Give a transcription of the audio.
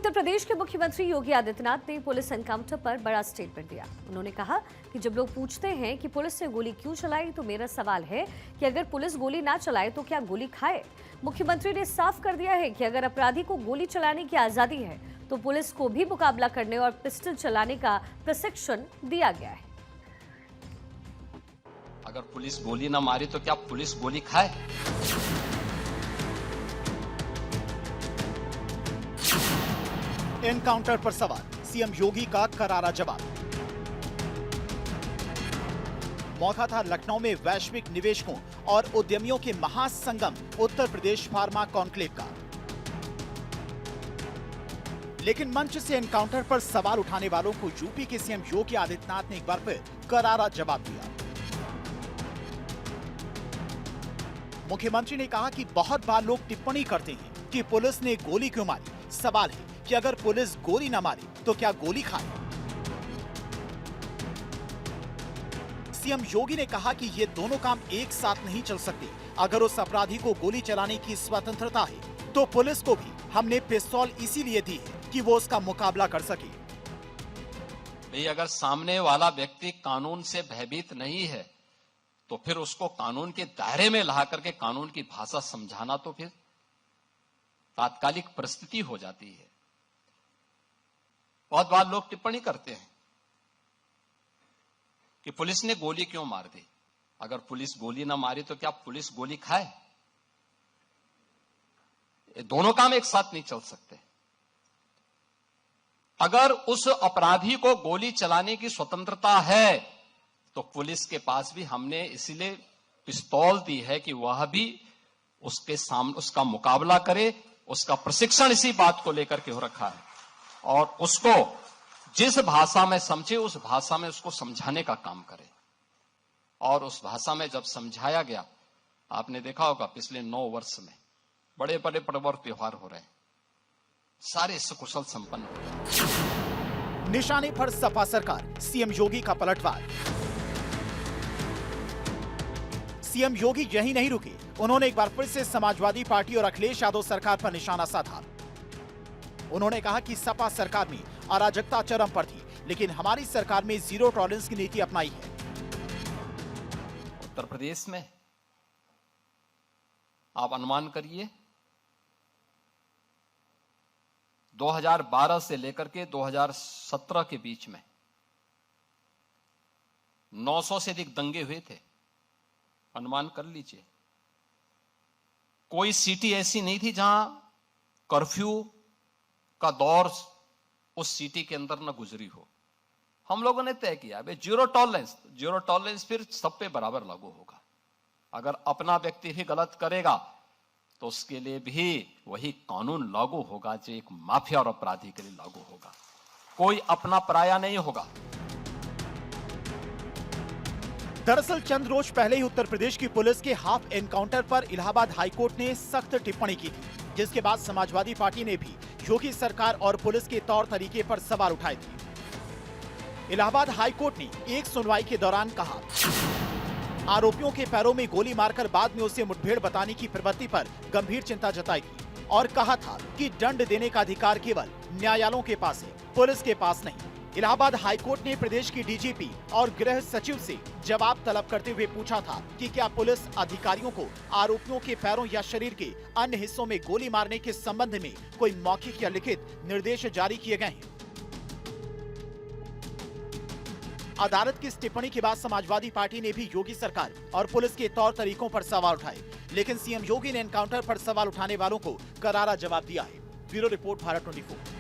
उत्तर प्रदेश के मुख्यमंत्री योगी आदित्यनाथ ने पुलिस एनकाउंटर पर बड़ा स्टेटमेंट दिया। उन्होंने कहा कि जब लोग पूछते हैं कि पुलिस ने गोली क्यों चलाई, तो मेरा सवाल है कि अगर पुलिस गोली ना चलाए तो क्या गोली खाए। मुख्यमंत्री ने साफ कर दिया है कि अगर अपराधी को गोली चलाने की आजादी है तो पुलिस को भी मुकाबला करने और पिस्टल चलाने का प्रशिक्षण दिया गया है। अगर पुलिस गोली ना मारी तो क्या पुलिस गोली खाए? एनकाउंटर पर सवाल, सीएम योगी का करारा जवाब। मौका था लखनऊ में वैश्विक निवेशकों और उद्यमियों के महासंगम उत्तर प्रदेश फार्मा कॉन्क्लेव का। लेकिन मंच से एनकाउंटर पर सवाल उठाने वालों को यूपी के सीएम योगी आदित्यनाथ ने एक बार फिर करारा जवाब दिया। मुख्यमंत्री ने कहा कि बहुत बार लोग टिप्पणी करते हैं कि पुलिस ने गोली क्यों मारी। सवाल है कि अगर पुलिस गोली न मारे तो क्या गोली खाए। सीएम योगी ने कहा कि ये दोनों काम एक साथ नहीं चल सकते। अगर उस अपराधी को गोली चलाने की स्वतंत्रता है तो पुलिस को भी हमने पिस्तौल इसीलिए दी है कि वो उसका मुकाबला कर सके। भाई, अगर सामने वाला व्यक्ति कानून से भयभीत नहीं है तो फिर उसको कानून के दायरे में ला करके कानून की भाषा समझाना तो फिर तात्कालिक परिस्थिति हो जाती है। बहुत बार लोग टिप्पणी करते हैं कि पुलिस ने गोली क्यों मार दी। अगर पुलिस गोली ना मारी तो क्या पुलिस गोली खाए? ये दोनों काम एक साथ नहीं चल सकते। अगर उस अपराधी को गोली चलाने की स्वतंत्रता है तो पुलिस के पास भी हमने इसीलिए पिस्तौल दी है कि वह भी उसके सामने उसका मुकाबला करे। उसका प्रशिक्षण इसी बात को लेकर के हो रखा है और उसको जिस भाषा में समझे उस भाषा में उसको समझाने का काम करे। और उस भाषा में जब समझाया गया, आपने देखा होगा पिछले 9 वर्ष में बड़े बड़े पर्व और त्योहार हो रहे हैं, सारे सकुशल संपन्न हो रहे हैं। निशाने पर सपा सरकार, सीएम योगी का पलटवार। सीएम योगी यही नहीं रुके, उन्होंने एक बार फिर से समाजवादी पार्टी और अखिलेश यादव सरकार पर निशाना साधा। उन्होंने कहा कि सपा सरकार में अराजकता चरम पर थी, लेकिन हमारी सरकार में जीरो टॉलरेंस की नीति अपनाई है। उत्तर प्रदेश में आप अनुमान करिए 2012 से लेकर के 2017 के बीच में 900 से अधिक दंगे हुए थे। अनुमान कर लीजिए, कोई सिटी ऐसी नहीं थी जहां कर्फ्यू का दौर उस सिटी के अंदर न गुजरी हो। हम लोगों ने तय किया भाई जीरो टॉलरेंस फिर सब पे बराबर लागू होगा। अगर अपना व्यक्ति भी गलत करेगा तो उसके लिए भी वही कानून लागू होगा जो एक माफिया और अपराधी के लिए लागू होगा। कोई अपना पराया नहीं होगा। दरअसल चंद रोज पहले ही उत्तर प्रदेश की पुलिस के हाफ एनकाउंटर पर इलाहाबाद हाईकोर्ट ने सख्त टिप्पणी की थी, जिसके बाद समाजवादी पार्टी ने भी योगी सरकार और पुलिस के तौर तरीके पर सवाल उठाए थे। इलाहाबाद हाईकोर्ट ने एक सुनवाई के दौरान कहा, आरोपियों के पैरों में गोली मारकर बाद में उसे मुठभेड़ बताने की प्रवृत्ति पर गंभीर चिंता जताई थी और कहा था कि दंड देने का अधिकार केवल न्यायालयों के पास है, पुलिस के पास नहीं। इलाहाबाद हाईकोर्ट ने प्रदेश की डीजीपी और गृह सचिव से जवाब तलब करते हुए पूछा था कि क्या पुलिस अधिकारियों को आरोपियों के पैरों या शरीर के अन्य हिस्सों में गोली मारने के संबंध में कोई मौखिक या लिखित निर्देश जारी किए गए हैं। अदालत की इस टिप्पणी के बाद समाजवादी पार्टी ने भी योगी सरकार और पुलिस के तौर तरीकों पर सवाल उठाए, लेकिन सीएम योगी ने एनकाउंटर पर सवाल उठाने वालों को करारा जवाब दिया है। Bureau report, Bharat 24।